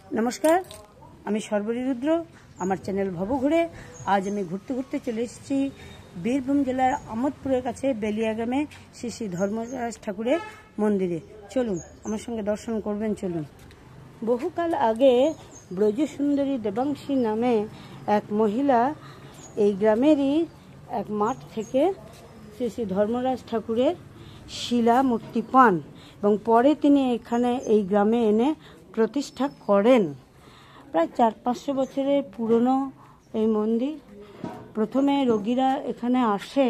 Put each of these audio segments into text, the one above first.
নমস্কার, আমি সর্বরী রুদ্র। আমার চ্যানেল ভবো ঘুরে আজ আমি ঘুরতে ঘুরতে চলে এসেছি বীরভূম জেলার আমোদপুরের কাছে বেলিয়া গ্রামে শ্রী শ্রী ধর্মরাজ ঠাকুরের মন্দিরে। চলুন আমার সঙ্গে দর্শন করবেন। চলুন। বহুকাল আগে ব্রজসুন্দরী দেবাংশী নামে এক মহিলা এই গ্রামেরই এক মাঠ থেকে শ্রী শ্রী ধর্মরাজ ঠাকুরের শিলা মূর্তি পান এবং পরে তিনি এখানে এই গ্রামে এনে প্রতিষ্ঠা করেন। প্রায় 400-500 বছরের পুরনো এই মন্দির। প্রথমে রোগীরা এখানে আসে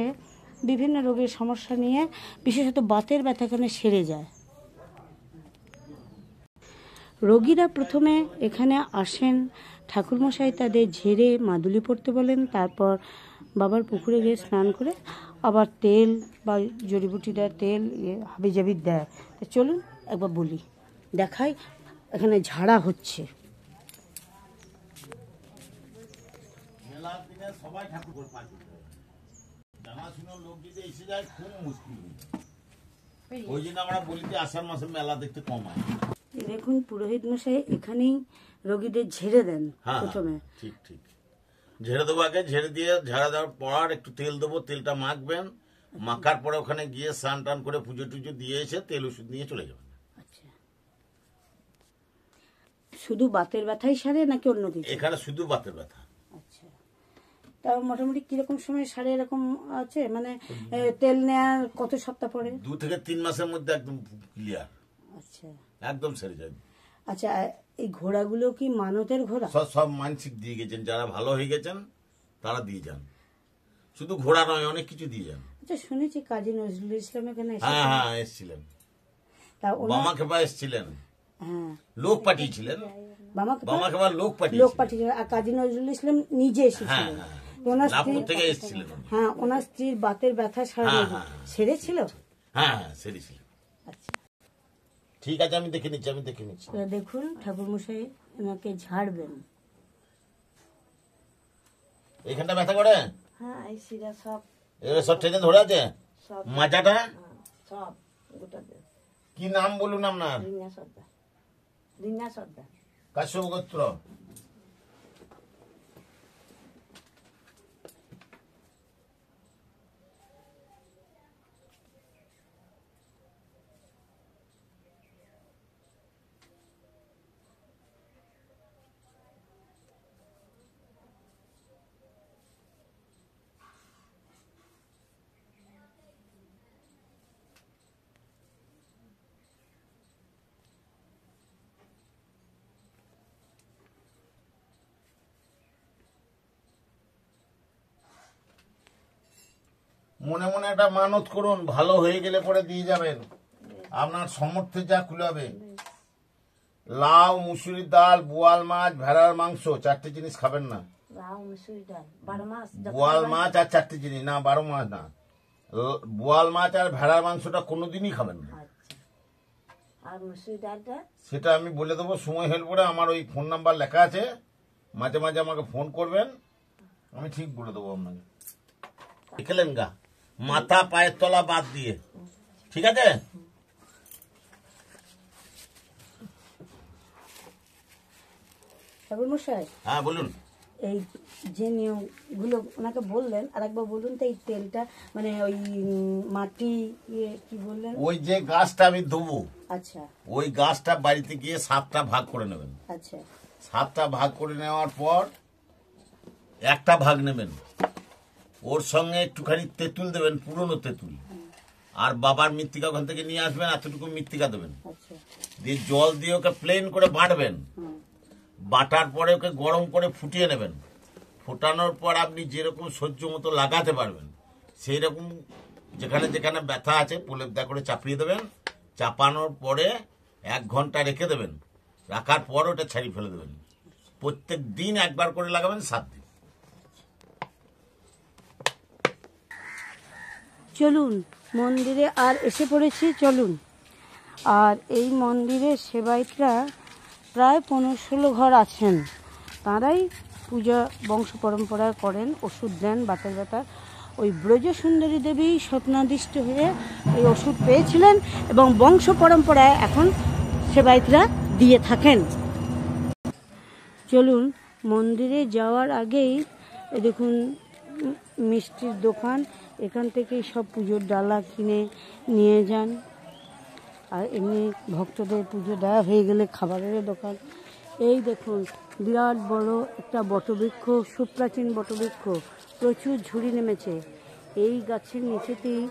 বিভিন্ন রোগের সমস্যা নিয়ে, বিশেষত বাতের ব্যথা এখানে সেরে যায়। রোগীরা প্রথমে এখানে আসেন, ঠাকুরমশাই তাদের ঝেড়ে মাদুলি পড়তে বলেন, তারপর বাবার পুকুরে গিয়ে স্নান করে আবার তেল বা জড়িবুটি দেয়, তেল হাবিজাবি দেয়। তো চলুন একবার বলি, দেখাই এখানে ঝাড়া হচ্ছে। দেখুন, পুরোহিত মশাই এখানেই রোগীদের ঝেড়ে দেন। প্রথমে ঠিক ঠিক ঝেড়ে দেবো, আগে ঝেড়ে দিয়ে ঝাড়া দেওয়ার পর একটু তেল দেবো, তেলটা মাখবেন, মাখার পরে ওখানে গিয়ে স্নান টান করে পুজো টুজো দিয়ে এসে তেল ওষুধ নিয়ে চলে যাবেন। আচ্ছা, শুধু বাতের ব্যথাই সারে নাকি অন্য কিছু? এখানে শুধু বাতের ব্যথা। আচ্ছা, তাও মোটামুটি কিরকম সময় সারে এরকম আছে? মানে তেল নেওয়ার কত সপ্তাহ পরে? 2 থেকে 3 মাসের মধ্যে একদম ক্লিয়ার। আচ্ছা, একদম সেরে যাবে। আচ্ছা, এই ঘোড়াগুলো কি মানতের ঘোড়া? সব মানসিক দিয়ে গেছেন, যারা ভালো হয়ে গেছেন তারা দিয়ে যান। শুধু ঘোড়া নয়, অনেক কিছু দিয়ে যান। আচ্ছা, শুনেছি কাজী নজরুল ইসলাম এখানে এসেছিলেন, বামা খেপা এসেছিলেন, লোক পাঠিয়েছিলেন, লোক পাঠিয়েছিলেন। আর কাজী নজরুল ইসলাম নিজে এসেছিলেন, ওনার স্ত্রীর বাতের ব্যথা সেরেছিল। সেরেছিল। আচ্ছা, ঠিক আছে, আমি দেখে নিচ্ছি। দেখুন, ঠাকুর মশাই ওনাকে ঝাড়বেন। এইখানটা ব্যথা করে? সব ট্রেনে ধরে আছে মাজাটা। কি নাম বলুন আপনার? কাশ্যপ গোত্র। মনে মনে একটা মানত করুন, ভালো হয়ে গেলে পরে দিয়ে যাবেন। আপনার সামর্থ্যে যা কুলাবে। লাউ, মুসুরির ডাল, বোয়াল মাছ, ভেড়ার মাংস, 4টে জিনিস খাবেন না। বোয়াল মাছ আর 4টে জিনিস না, 12 মাছ না। বোয়াল মাছ আর ভেড়ার মাংসটা কোনোদিনই খাবেন না। সেটা আমি বলে দেবো সময় হলে পরে। আমার ওই ফোন নাম্বার লেখা আছে, মাঝে মাঝে আমাকে ফোন করবেন, আমি ঠিক বলে দেবো আপনাকে। দেখলেন গা, মাথা পায়ের তলা বাদ দিয়ে, ঠিক আছে? ঠাকুর মশাই, হ্যাঁ বলুন। এই যে নিয়মগুলো ওনাকে বললেন, আর একবার বলুন তো। এই তেলটা মানে ওই মাটি কি বললেন? ওই যে গাছটা আমি দেবো, আচ্ছা, ওই গাছটা বাড়িতে গিয়ে 7টা ভাগ করে নেবেন। আচ্ছা, 7টা ভাগ করে নেওয়ার পর একটা ভাগ নেবেন, ওর সঙ্গে একটুখানি তেঁতুল দেবেন, পুরনো তেঁতুল, আর বাবার মৃত্তিকা ওখান থেকে নিয়ে আসবেন, এতটুকু মৃত্তিকা দেবেন, দিয়ে জল দিয়ে ওকে প্লেন করে বাটবেন। বাটার পরে ওকে গরম করে ফুটিয়ে নেবেন। ফোটানোর পর আপনি যেরকম সহ্য মতো লাগাতে পারবেন সেই রকম যেখানে যেখানে ব্যথা আছে প্রলেপ দা করে চাপিয়ে দেবেন। চাপানোর পরে 1 ঘন্টা রেখে দেবেন। রাখার পর ওটা ছাড়িয়ে ফেলে দেবেন। প্রত্যেক দিন একবার করে লাগাবেন, 7 দিন। চলুন মন্দিরে আর এসে পড়েছি। চলুন। আর এই মন্দিরের সেবায়িতরা প্রায় 15-16 ঘর আছেন। তাঁরাই পূজা বংশ পরম্পরায় করেন, ওষুধ দেন বাতের ব্যথার। ওই ব্রজসুন্দরী দেবী স্বপ্নাদিষ্ট হয়ে এই ওষুধ পেয়েছিলেন এবং বংশ পরম্পরায় এখন সেবায়িতরা দিয়ে থাকেন। চলুন মন্দিরে যাওয়ার আগেই দেখুন মিষ্টির দোকান, এখান থেকেই সব পুজোর ডালা কিনে নিয়ে যান। আর এমনি ভক্তদের পুজো দেওয়া হয়ে গেলে খাবারের দোকান। এই দেখুন বিরাট বড় একটা বটবৃক্ষ, সুপ্রাচীন বটবৃক্ষ, প্রচুর ঝুড়ি নেমেছে। এই গাছের নিচেতেই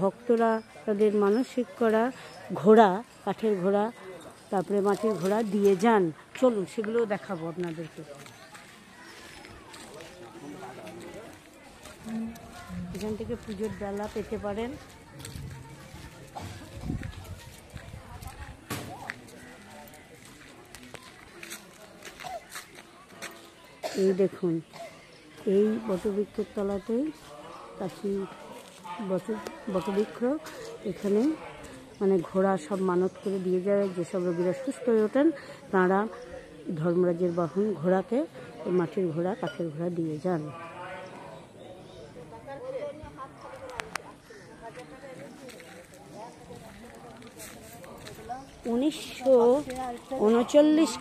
ভক্তরা তাদের মানসিক করা ঘোড়া, কাঠের ঘোড়া, তারপরে মাটির ঘোড়া দিয়ে যান। চলুন সেগুলোও দেখাবো আপনাদেরকে। এখান থেকে পুজোর ডালা পেতে পারেন। এই দেখুন এই বটবৃক্ষের তলাতেই কাশি বটবৃক্ষ, এখানে মানে ঘোড়া সব মানত করে দিয়ে যায়। যেসব রোগীরা সুস্থ হয়ে ওঠেন তাঁরা ধর্মরাজের বাহন ঘোড়াকে মাটির ঘোড়া, কাঠের ঘোড়া দিয়ে যান। উনিশশো 1939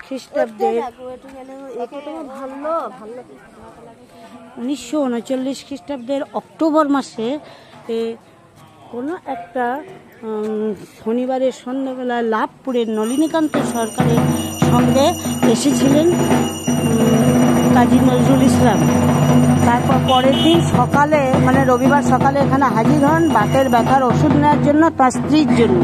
খ্রিস্টাব্দের অক্টোবর মাসে কোনো একটা শনিবারের সন্ধ্যাবেলায় লাভপুরের নলিনীকান্ত সরকারের সঙ্গে এসেছিলেন কাজী নজরুল ইসলাম। তারপর পরের দিন সকালে মানে রবিবার সকালে এখানে হাজির হন বাতের ব্যথার ওষুধ নেওয়ার জন্য তার স্ত্রীর জন্য।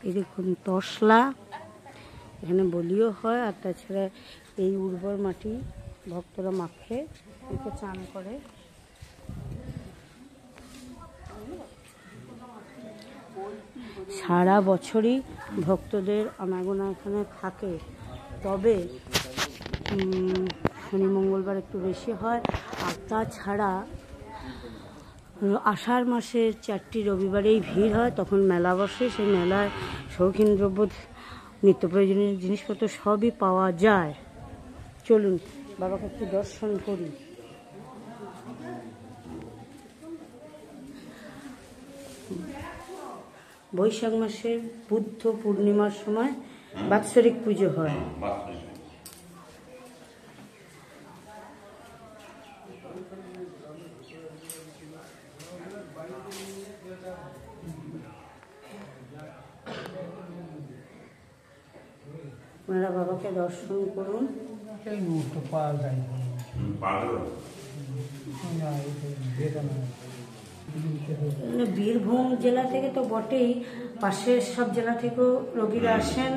এই দেখুন তসলা, এখানে বলিও হয়। আর তাছাড়া এই উর্বর মাটি ভক্তরা মাখে একে চান করে। সারা বছরই ভক্তদের আনাগোনা এখানে থাকে, তবে শনি মঙ্গলবার একটু বেশি হয়। আর তাছাড়া আষাঢ় মাসের 4টি রবিবারেই ভিড় হয়, তখন মেলা বসে। সেই মেলায় শৌখিন দ্রব্য, নিত্য প্রয়োজনীয় জিনিসপত্র সবই পাওয়া যায়। চলুন বাবাকে একটু দর্শন করি। বৈশাখ মাসের বুদ্ধ পূর্ণিমার সময় বাৎসরিক পুজো হয়। আপনারা বাবাকে দর্শন করুন। বীরভূম জেলা থেকে তো বটেই, পাশের সব জেলা থেকেও রোগীরা আসেন।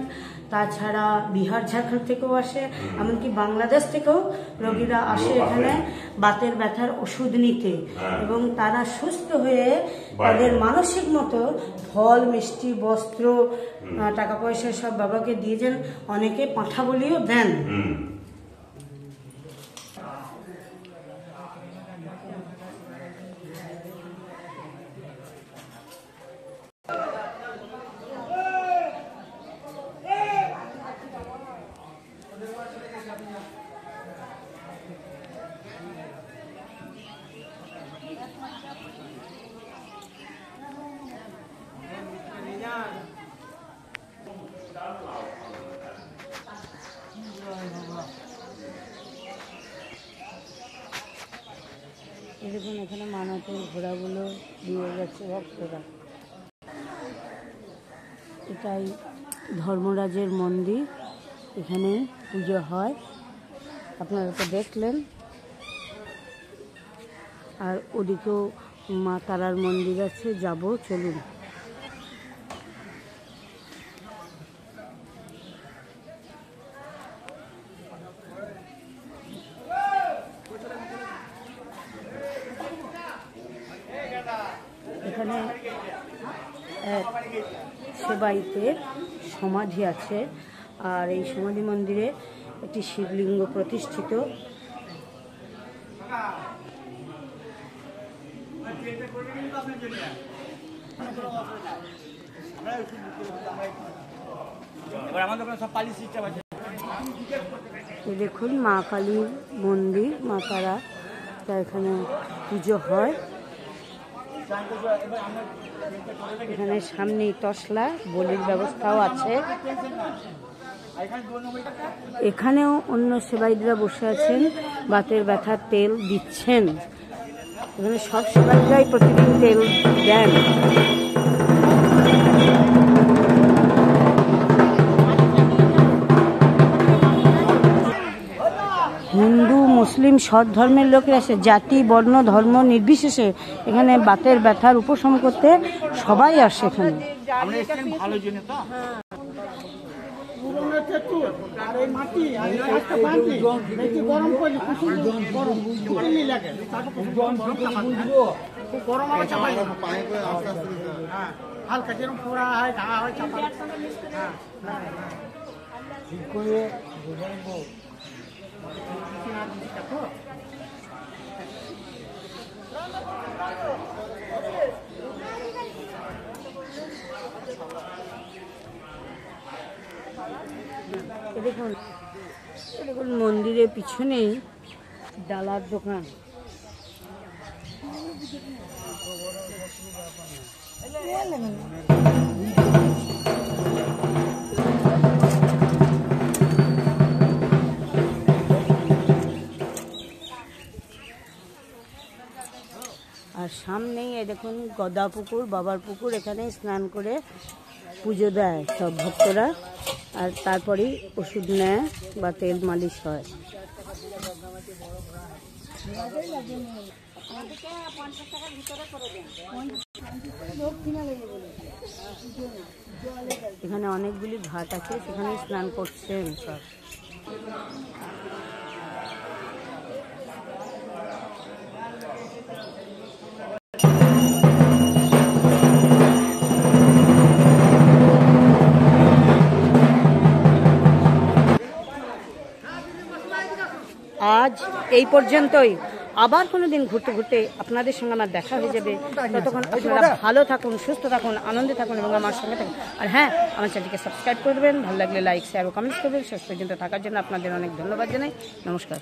তাছাড়া বিহার ঝাড়খণ্ড থেকেও আসে, এমনকি বাংলাদেশ থেকেও রোগীরা আসে এখানে বাতের ব্যথার ওষুধ নিতে। এবং তারা সুস্থ হয়ে তাদের মানসিক মতো ফল, মিষ্টি, বস্ত্র, টাকা পয়সা সব বাবাকে দিয়ে যান। অনেকে পাঁঠা বলিও দেন। দেখুন এখানে মানতের ঘোড়াগুলো দিয়ে গেছে ভক্তরা। এটাই ধর্মরাজের মন্দির, এখানে পুজো হয়, আপনারা তো দেখলেন। আর ওদিকেও মা তারার মন্দির আছে, যাব, চলুন। এখানে এক সেবাইতের সমাধি আছে, আর এই সমাধি মন্দিরে একটি শিবলিঙ্গ প্রতিষ্ঠিত। দেখুন মা কালীর মন্দির, মা তারা, তা এখানে পুজো হয়। এখানে সামনেই তসলা, বলির ব্যবস্থাও আছে। এখানেও অন্য সেবায়িতরা বসে আছেন, বাতের ব্যথার তেল দিচ্ছেন। এখানে সব সেবায়িতরাই প্রতিদিন তেল দেন। হিন্দু মুসলিম সব ধর্মের লোকেরা আসে, জাতি বর্ণ ধর্ম নির্বিশেষে এখানে বাতের ব্যথার উপশম করতে সবাই আসে এখানে। দেখুন দেখুন মন্দিরের পিছনেই ডালার দোকান। আর সামনেই এই দেখুন গদা পুকুর, বাবার পুকুর। এখানে স্নান করে পুজো দেয় সব ভক্তরা, আর তারপরেই ওষুধ নেয় বা তেল মালিশ হয়। এখানে অনেকগুলি ঘাট আছে, সেখানে স্নান করছেন সব। আজ এই পর্যন্তই। আবার কোনো দিন ঘুরতে ঘুরতে আপনাদের সঙ্গে আমার দেখা হয়ে যাবে। ততক্ষণ আপনারা ভালো থাকুন, সুস্থ থাকুন, আনন্দে থাকুন এবং আমার সঙ্গে থাকুন। আর হ্যাঁ, আমার চ্যানেলটিকে সাবস্ক্রাইব করবেন, ভালো লাগলে লাইক শেয়ার ও কমেন্টস করবেন। শেষ পর্যন্ত থাকার জন্য আপনাদের অনেক ধন্যবাদ জানাই। নমস্কার।